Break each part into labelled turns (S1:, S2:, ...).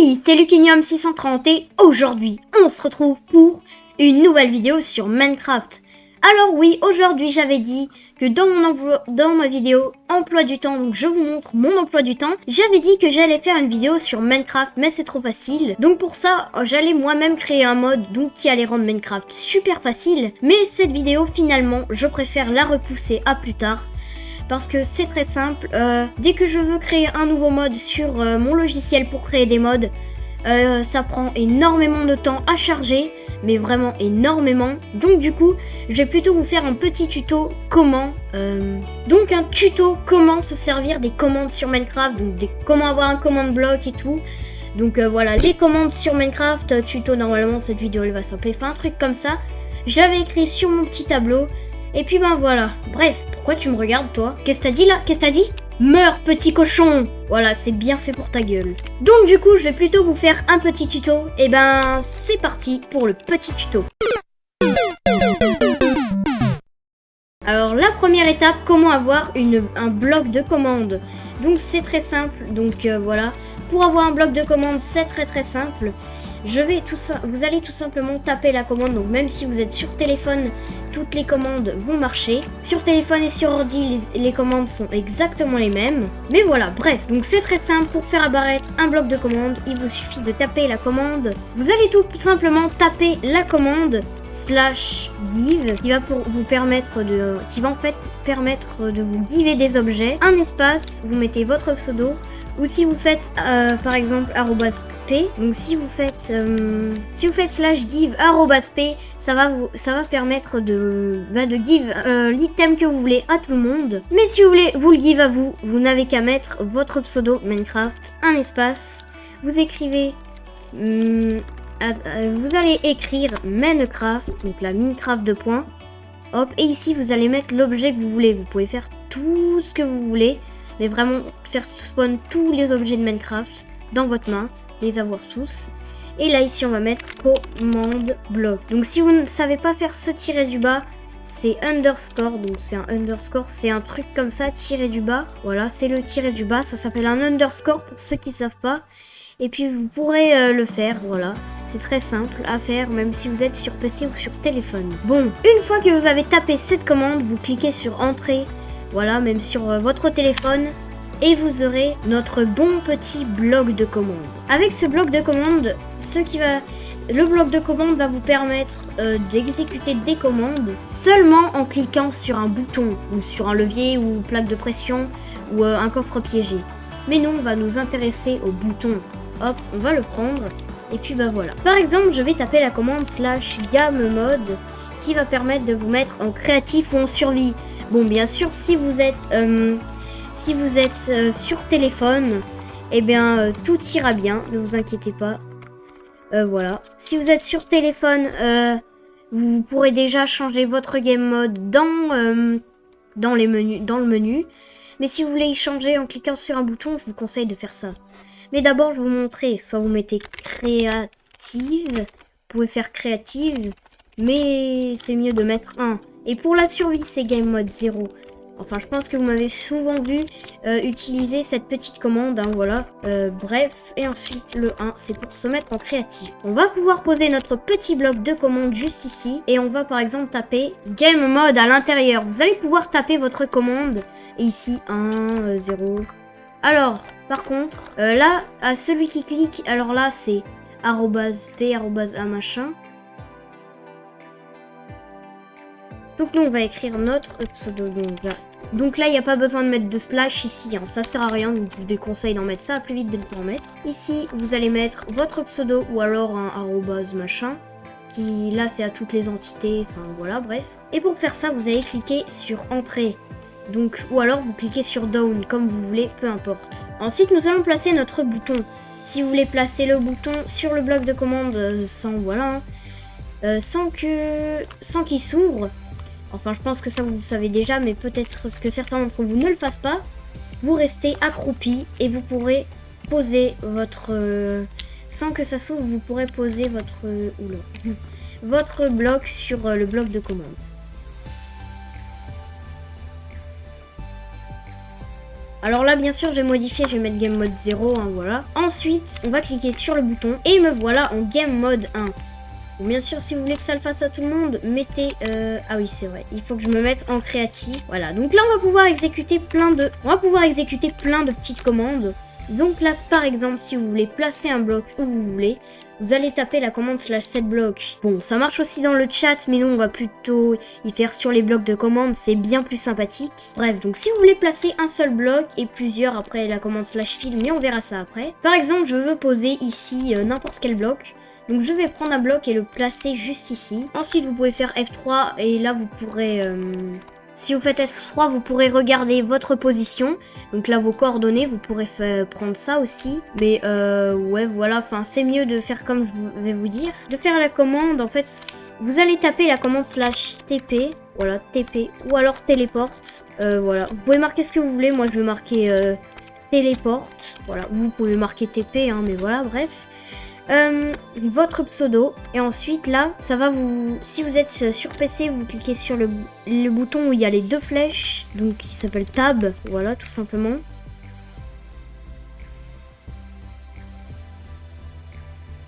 S1: Salut, c'est Lucinium630 et aujourd'hui, on se retrouve pour une nouvelle vidéo sur Minecraft. Alors oui, aujourd'hui j'avais dit que dans ma vidéo emploi du temps, donc je vous montre mon emploi du temps, j'avais dit que j'allais faire une vidéo sur Minecraft, mais c'est trop facile. Donc pour ça, j'allais moi-même créer un mode donc qui allait rendre Minecraft super facile. Mais cette vidéo, finalement, je préfère la repousser à plus tard. Parce que c'est très simple, dès que je veux créer un nouveau mode sur mon logiciel pour créer des mods, ça prend énormément de temps à charger, mais vraiment énormément. Donc du coup, je vais plutôt vous faire un petit tuto comment... Donc un tuto comment se servir des commandes sur Minecraft, donc comment avoir un command block et tout. Donc voilà, les commandes sur Minecraft, tuto normalement, cette vidéo elle va s'appeler, enfin un truc comme ça. J'avais écrit sur mon petit tableau. Et puis ben voilà, bref, pourquoi tu me regardes toi? Qu'est-ce que t'as dit là? Qu'est-ce que t'as dit? Meurs petit cochon! Voilà, c'est bien fait pour ta gueule. Donc du coup, je vais plutôt vous faire un petit tuto. Et ben, c'est parti pour le petit tuto. Alors la première étape, comment avoir un bloc de commande. Donc c'est très simple, donc voilà. Pour avoir un bloc de commande, c'est très simple. Vous allez tout simplement taper la commande, donc même si vous êtes sur téléphone, toutes les commandes vont marcher. Sur téléphone et sur ordi, les commandes sont exactement les mêmes. Mais voilà, bref, donc c'est très simple. Pour faire apparaître un bloc de commande, il vous suffit de taper la commande. Vous allez tout simplement taper la commande /give qui va vous permettre permettre de vous giver des objets. Un espace, vous mettez votre pseudo. Ou si vous faites par exemple @p, donc si vous faites /give @p, ça va permettre de give l'item que vous voulez à tout le monde. Mais si vous voulez vous le give à vous, vous n'avez qu'à mettre votre pseudo Minecraft, un espace, vous écrivez vous allez écrire Minecraft, donc la Minecraft 2 points. Hop, et ici vous allez mettre l'objet que vous voulez. Vous pouvez faire tout ce que vous voulez. Mais vraiment faire spawn tous les objets de Minecraft dans votre main, les avoir tous. Et là ici on va mettre commande bloc. Donc si vous ne savez pas faire ce tiré du bas, c'est underscore. Donc c'est un underscore, c'est un truc comme ça, tiré du bas. Voilà, c'est le tiré du bas, ça s'appelle un underscore pour ceux qui ne savent pas. Et puis vous pourrez le faire, voilà. C'est très simple à faire même si vous êtes sur PC ou sur téléphone. Bon, une fois que vous avez tapé cette commande, vous cliquez sur entrée. Voilà, même sur votre téléphone. Et vous aurez notre bon petit bloc de commande. Avec ce bloc de commande, le bloc de commande va vous permettre d'exécuter des commandes seulement en cliquant sur un bouton ou sur un levier ou plaque de pression ou un coffre piégé. Mais nous, on va nous intéresser au bouton. Hop, on va le prendre. Et puis bah voilà. Par exemple, je vais taper la commande /game-mode qui va permettre de vous mettre en créatif ou en survie. Bon, bien sûr, si vous êtes sur téléphone, eh bien, tout ira bien, ne vous inquiétez pas. Voilà. Si vous êtes sur téléphone, vous pourrez déjà changer votre game mode dans le menu. Mais si vous voulez y changer en cliquant sur un bouton, je vous conseille de faire ça. Mais d'abord, je vais vous montrer. Soit vous mettez créative, vous pouvez faire créative, mais c'est mieux de mettre 1. Et pour la survie, c'est game mode 0. Enfin, je pense que vous m'avez souvent vu utiliser cette petite commande, hein, voilà. Bref, et ensuite le 1, c'est pour se mettre en créatif. On va pouvoir poser notre petit bloc de commande juste ici. Et on va par exemple taper game mode à l'intérieur. Vous allez pouvoir taper votre commande. Et ici, 1, 0. Alors, par contre, là, à celui qui clique, alors là, c'est @p, @a machin. Donc nous on va écrire notre pseudo. Donc là il n'y a pas besoin de mettre de slash ici, hein. Ça sert à rien, donc je vous déconseille d'en mettre ça, plus vite de le mettre. Ici vous allez mettre votre pseudo ou alors un machin, qui là c'est à toutes les entités, enfin voilà, bref. Et pour faire ça vous allez cliquer sur entrée, donc ou alors vous cliquez sur down, comme vous voulez, peu importe. Ensuite nous allons placer notre bouton. Si vous voulez placer le bouton sur le bloc de commande sans qu'il s'ouvre. Enfin, je pense que ça vous le savez déjà, mais peut-être que certains d'entre vous ne le fassent pas. Vous restez accroupi et vous pourrez poser votre... sans que ça s'ouvre, vous pourrez poser votre bloc sur le bloc de commande. Alors là, bien sûr, je vais modifier, je vais mettre game mode 0, hein, voilà. Ensuite, on va cliquer sur le bouton et me voilà en game mode 1. Bon, bien sûr, si vous voulez que ça le fasse à tout le monde, mettez... Ah oui, c'est vrai. Il faut que je me mette en créatif. Voilà. Donc là, on va pouvoir exécuter plein de petites commandes. Donc là, par exemple, si vous voulez placer un bloc où vous voulez, vous allez taper la commande /setBlock. Bon, ça marche aussi dans le chat, mais nous, on va plutôt y faire sur les blocs de commande. C'est bien plus sympathique. Bref, donc si vous voulez placer un seul bloc et plusieurs après la commande /fill, mais on verra ça après. Par exemple, je veux poser ici n'importe quel bloc. Donc je vais prendre un bloc et le placer juste ici. Ensuite, vous pouvez faire F3 et là, vous pourrez... Si vous faites F3, vous pourrez regarder votre position. Donc là, vos coordonnées, vous pourrez prendre ça aussi. Mais ouais, voilà, enfin, c'est mieux de faire comme je vais vous dire. De faire la commande, en fait, vous allez taper la commande /TP. Voilà, TP. Ou alors téléporte. Voilà, vous pouvez marquer ce que vous voulez. Moi, je vais marquer téléporte. Voilà, vous pouvez marquer TP, hein, mais voilà, bref. Votre pseudo et ensuite là ça va vous, si vous êtes sur PC, vous cliquez sur le bouton où il y a les deux flèches, donc qui s'appelle tab, voilà, tout simplement.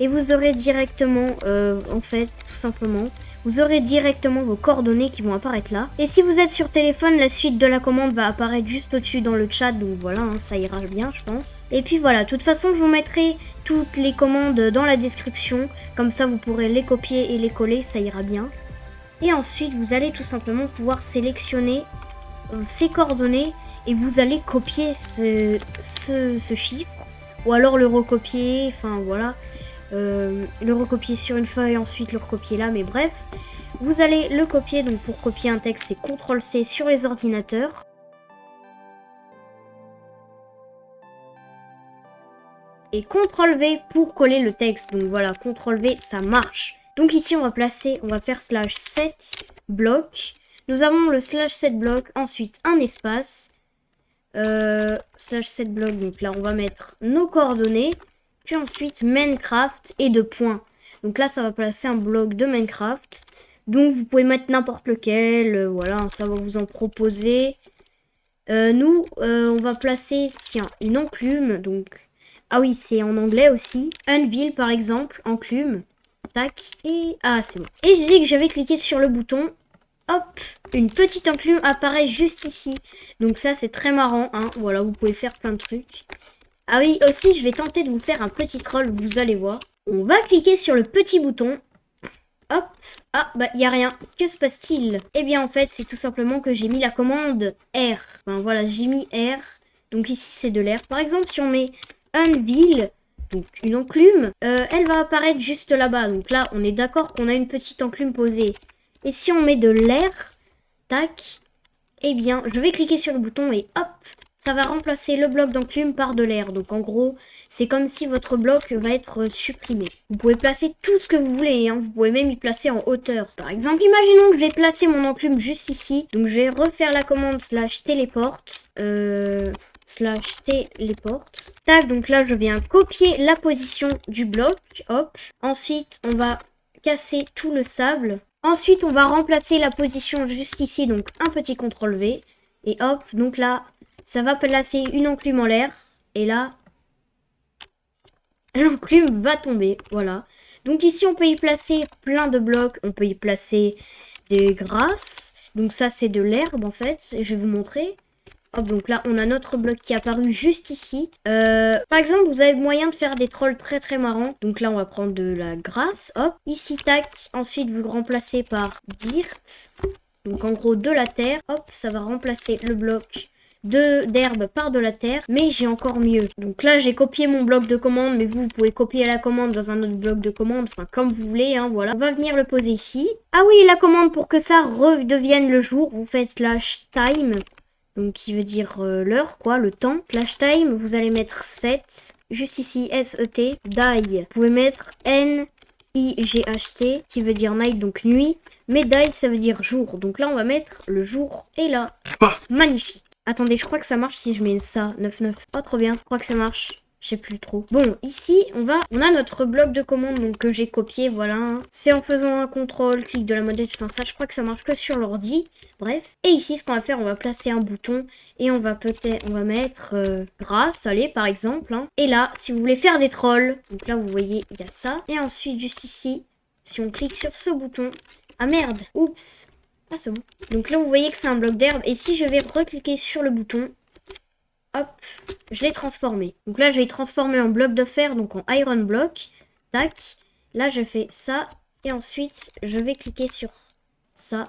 S1: Et vous aurez directement en fait, tout simplement, vous aurez directement vos coordonnées qui vont apparaître là. Et si vous êtes sur téléphone, la suite de la commande va apparaître juste au-dessus dans le chat. Donc voilà, hein, ça ira bien, je pense. Et puis voilà, de toute façon, je vous mettrai toutes les commandes dans la description. Comme ça, vous pourrez les copier et les coller, ça ira bien. Et ensuite, vous allez tout simplement pouvoir sélectionner ces coordonnées. Et vous allez copier ce chiffre. Ou alors le recopier, enfin voilà. Le recopier sur une feuille, ensuite le recopier là, mais bref, vous allez le copier. Donc pour copier un texte, c'est CTRL-C sur les ordinateurs. Et CTRL-V pour coller le texte. Donc voilà, CTRL-V, ça marche. Donc ici, on va faire /setBlock. Nous avons le /setBlock, ensuite un espace, /setBlock, donc là, on va mettre nos coordonnées. Puis ensuite, Minecraft et 2 points. Donc là, ça va placer un bloc de Minecraft. Donc vous pouvez mettre n'importe lequel. Voilà, ça va vous en proposer. Nous, on va placer, tiens, une enclume. Donc, ah oui, c'est en anglais aussi. Unveil, par exemple, enclume. Tac. Et, ah, c'est bon. Et j'ai dit que j'avais cliqué sur le bouton. Hop, une petite enclume apparaît juste ici. Donc ça, c'est très marrant, hein. Voilà, vous pouvez faire plein de trucs. Ah oui, aussi, je vais tenter de vous faire un petit troll, vous allez voir. On va cliquer sur le petit bouton. Hop. Ah, bah, il n'y a rien. Que se passe-t-il? Eh bien, en fait, c'est tout simplement que j'ai mis la commande R. Enfin, voilà, j'ai mis R. Donc ici, c'est de l'air. Par exemple, si on met Unveil, donc une enclume, elle va apparaître juste là-bas. Donc là, on est d'accord qu'on a une petite enclume posée. Et si on met de l'air, tac, eh bien, je vais cliquer sur le bouton et hop, ça va remplacer le bloc d'enclume par de l'air. Donc en gros, c'est comme si votre bloc va être supprimé. Vous pouvez placer tout ce que vous voulez, hein. Vous pouvez même y placer en hauteur. Par exemple, imaginons que je vais placer mon enclume juste ici. Donc je vais refaire la commande /téléporte. /téléporte. Tac, donc là je viens copier la position du bloc. Hop. Ensuite, on va casser tout le sable. Ensuite, on va remplacer la position juste ici. Donc un petit CTRL-V. Et hop, donc là... ça va placer une enclume en l'air. Et là, l'enclume va tomber. Voilà. Donc ici, on peut y placer plein de blocs. On peut y placer des grasses. Donc ça, c'est de l'herbe en fait. Je vais vous montrer. Hop, donc là, on a notre bloc qui est apparu juste ici. Par exemple, vous avez moyen de faire des trolls très très marrants. Donc là, on va prendre de la grasse. Hop. Ici, tac. Ensuite, vous le remplacez par dirt. Donc en gros, de la terre. Hop, ça va remplacer le bloc d'herbe par de la terre, mais j'ai encore mieux. Donc là, j'ai copié mon bloc de commande, mais vous pouvez copier la commande dans un autre bloc de commande, enfin comme vous voulez, hein, voilà. On va venir le poser ici. Ah oui, la commande pour que ça redevienne le jour, vous faites /time, donc qui veut dire l'heure, quoi, le temps. /time, vous allez mettre 7, juste ici, SET, die. Vous pouvez mettre NIGHT, qui veut dire night, donc nuit, mais die, ça veut dire jour. Donc là, on va mettre le jour, et là, magnifique. Attendez, je crois que ça marche si je mets ça, 9,9. Oh, trop bien, je crois que ça marche. Je sais plus trop. Bon, ici, on a notre bloc de commande donc que j'ai copié, voilà. C'est en faisant un contrôle, clic de la modèle, enfin ça, je crois que ça marche que sur l'ordi. Bref. Et ici, ce qu'on va faire, on va placer un bouton et on va mettre grâce, allez, par exemple. Hein. Et là, si vous voulez faire des trolls, donc là, vous voyez, il y a ça. Et ensuite, juste ici, si on clique sur ce bouton, ah merde, oups. Ah, c'est bon. Donc là, vous voyez que c'est un bloc d'herbe. Et si je vais recliquer sur le bouton, hop, je l'ai transformé. Donc là, je vais transformer en bloc de fer, donc en iron block. Tac. Là, je fais ça. Et ensuite, je vais cliquer sur ça.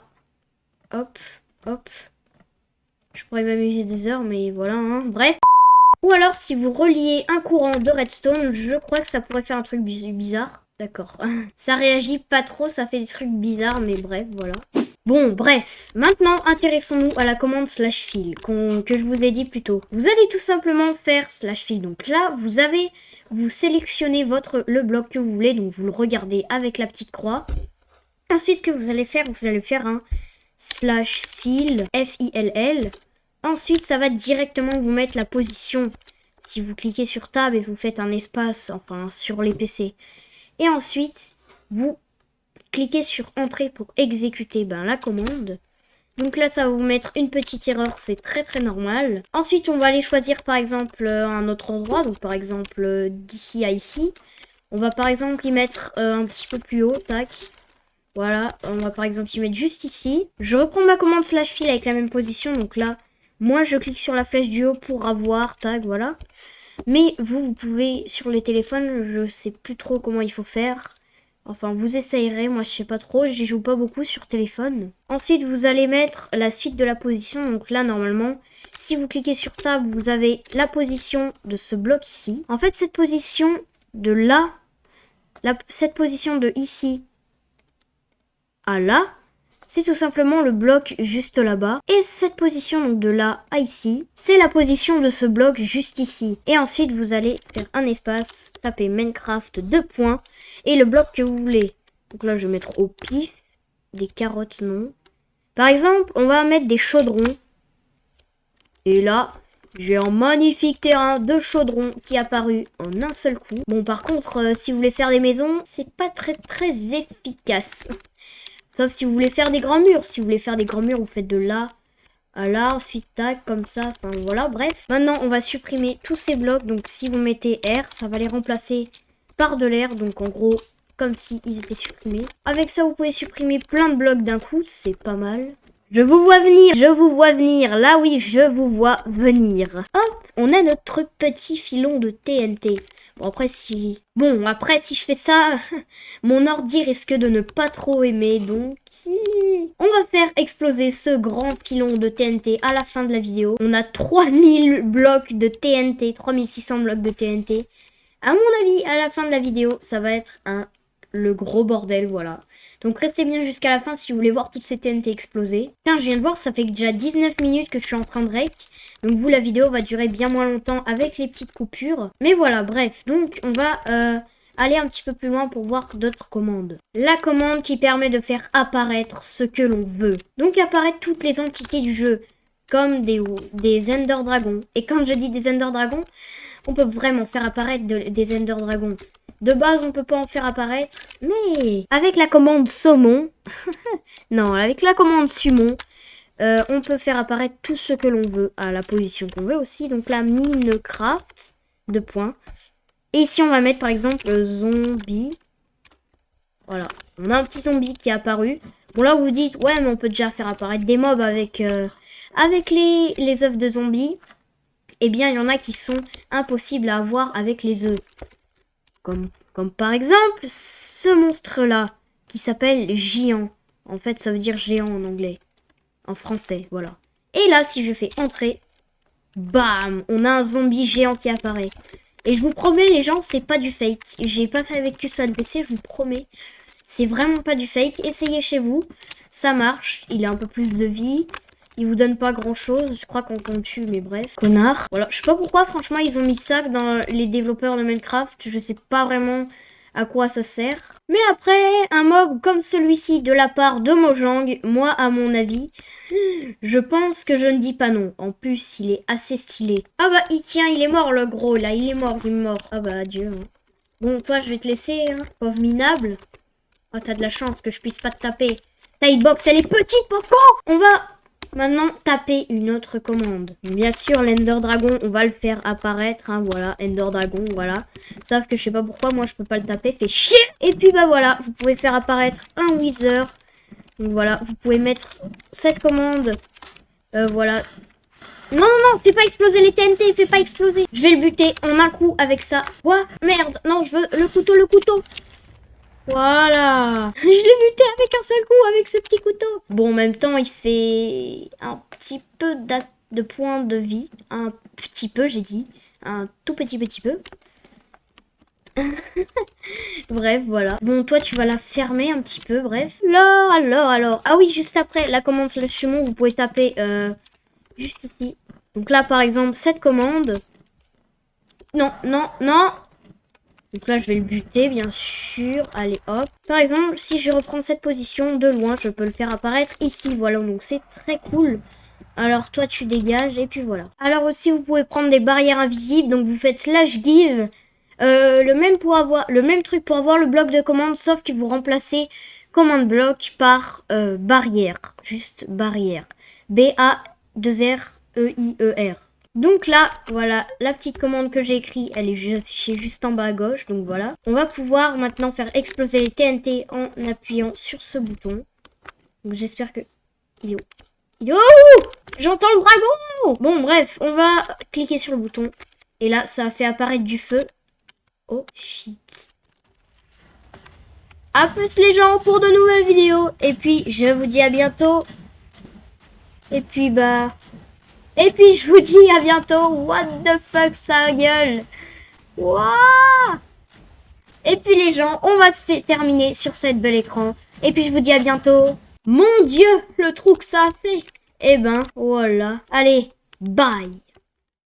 S1: Hop, hop. Je pourrais m'amuser des heures, mais voilà. Hein. Bref. Ou alors, si vous reliez un courant de redstone, je crois que ça pourrait faire un truc bizarre. D'accord. Ça réagit pas trop, ça fait des trucs bizarres, mais bref, voilà. Bon, bref, maintenant intéressons-nous à la commande /fill que je vous ai dit plus tôt. Vous allez tout simplement faire /fill. Donc là, vous sélectionnez le bloc que vous voulez, donc vous le regardez avec la petite croix. Ensuite, ce que vous allez faire un /fill, F-I-L-L. Ensuite, ça va directement vous mettre la position. Si vous cliquez sur Tab et vous faites un espace, enfin sur les PC. Et ensuite, vous cliquez sur Entrée pour exécuter la commande. Donc là, ça va vous mettre une petite erreur, c'est très très normal. Ensuite, on va aller choisir par exemple un autre endroit. Donc par exemple d'ici à ici. On va par exemple y mettre un petit peu plus haut, tac. Voilà, on va par exemple y mettre juste ici. Je reprends ma commande /fill avec la même position. Donc là, moi je clique sur la flèche du haut pour avoir, tac, voilà. Mais vous pouvez sur les téléphones, je sais plus trop comment il faut faire. Enfin, vous essayerez, moi je sais pas trop, j'y joue pas beaucoup sur téléphone. Ensuite, vous allez mettre la suite de la position. Donc là, normalement, si vous cliquez sur Tab, vous avez la position de ce bloc ici. En fait, cette position de là, cette position de ici à là, c'est tout simplement le bloc juste là-bas. Et cette position donc de là à ici, c'est la position de ce bloc juste ici. Et ensuite, vous allez faire un espace, taper Minecraft 2 points et le bloc que vous voulez. Donc là, je vais mettre au pif des carottes, non. Par exemple, on va mettre des chaudrons. Et là, j'ai un magnifique terrain de chaudrons qui est apparu en un seul coup. Bon, par contre, si vous voulez faire des maisons, c'est pas très efficace. Sauf si vous voulez faire des grands murs. Si vous voulez faire des grands murs, vous faites de là à là, ensuite tac, comme ça. Enfin voilà, bref. Maintenant, on va supprimer tous ces blocs. Donc si vous mettez R, ça va les remplacer par de l'air. Donc en gros, comme si ils étaient supprimés. Avec ça, vous pouvez supprimer plein de blocs d'un coup. C'est pas mal. Je vous vois venir, je vous vois venir. Là oui, je vous vois venir. Hop, on a notre petit filon de TNT. Bon, après, si je fais ça, mon ordi risque de ne pas trop aimer, donc on va faire exploser ce grand filon de TNT à la fin de la vidéo. On a 3000 blocs de TNT, 3600 blocs de TNT. À mon avis, à la fin de la vidéo, ça va être le gros bordel, voilà. Donc restez bien jusqu'à la fin si vous voulez voir toutes ces TNT exploser. Tiens, je viens de voir, ça fait déjà 19 minutes que je suis en train de rec. Donc vous, la vidéo va durer bien moins longtemps avec les petites coupures. Mais voilà, bref. Donc on va aller un petit peu plus loin pour voir d'autres commandes. La commande qui permet de faire apparaître ce que l'on veut. Donc apparaître toutes les entités du jeu. Comme des Ender Dragons. Et quand je dis des Ender Dragons, on peut vraiment faire apparaître des Ender Dragons. De base, on peut pas en faire apparaître, mais avec la commande saumon, non, avec la commande summon, on peut faire apparaître tout ce que l'on veut à la position qu'on veut aussi. Donc là, Minecraft, 2 points. Et ici, on va mettre par exemple zombie. Voilà, on a un petit zombie qui est apparu. Bon là, vous vous dites, ouais, mais on peut déjà faire apparaître des mobs avec les œufs de zombies. Eh bien, il y en a qui sont impossibles à avoir avec les œufs. Comme par exemple, ce monstre-là, qui s'appelle Géant. En fait, ça veut dire géant en anglais. En français, voilà. Et là, si je fais entrer, bam, on a un zombie géant qui apparaît. Et je vous promets, les gens, c'est pas du fake. J'ai pas fait avec Custom PC, je vous promets. C'est vraiment pas du fake. Essayez chez vous, ça marche. Il a un peu plus de vie. Il vous donne pas grand chose, je crois qu'on tue, mais bref. Connard. Voilà, je sais pas pourquoi, franchement, ils ont mis ça dans les développeurs de Minecraft. Je sais pas vraiment à quoi ça sert. Mais après, un mob comme celui-ci de la part de Mojang, moi à mon avis, je pense que je ne dis pas non. En plus, il est assez stylé. Ah bah, il tient, il est mort le gros là, il est mort. Ah bah, adieu. Hein. Bon, toi, je vais te laisser, hein, pauvre minable. Oh, t'as de la chance que je puisse pas te taper. Ta hitbox, elle est petite, pauvre con. On va maintenant taper une autre commande. Bien sûr, l'Ender Dragon, on va le faire apparaître. Hein, voilà, Ender Dragon, voilà. Sauf que je sais pas pourquoi, moi, je peux pas le taper. Fait chier. Et puis, bah voilà, vous pouvez faire apparaître un Wither. Donc voilà, vous pouvez mettre cette commande. Voilà. Non, non, non, fais pas exploser les TNT, fais pas exploser. Je vais le buter en un coup avec ça. Quoi? Merde, non, je veux le couteau, le couteau. Voilà. Je l'ai buté avec un seul coup, avec ce petit couteau. Bon, en même temps, il fait un petit peu de points de vie. Un petit peu, j'ai dit. Un tout petit peu. Bref, voilà. Bon, toi, tu vas la fermer un petit peu, bref. Alors. Ah oui, juste après, la commande slash summon, vous pouvez taper juste ici. Donc là, par exemple, cette commande. Non. Donc là, je vais le buter, bien sûr. Allez, hop. Par exemple, si je reprends cette position de loin, je peux le faire apparaître ici. Voilà, donc c'est très cool. Alors, toi, tu dégages, et puis voilà. Alors aussi, vous pouvez prendre des barrières invisibles. Donc, vous faites slash give. Le même truc pour avoir le bloc de commande, sauf que vous remplacez commande bloc par barrière. Juste barrière. B-A-2-R-E-I-E-R. Donc là, voilà, la petite commande que j'ai écrite, elle est affichée juste en bas à gauche. Donc voilà. On va pouvoir maintenant faire exploser les TNT en appuyant sur ce bouton. Donc j'espère que... Il est où? Il est où? J'entends le dragon! Bon, bref, on va cliquer sur le bouton. Et là, ça a fait apparaître du feu. Oh, shit. A plus les gens pour de nouvelles vidéos. Et puis, je vous dis à bientôt. Et puis, je vous dis à bientôt. What the fuck, ça gueule. Wouah. Et puis les gens, on va se terminer sur cette belle écran. Et puis je vous dis à bientôt. Mon Dieu, le trou que ça a fait. Eh ben, voilà. Allez, bye.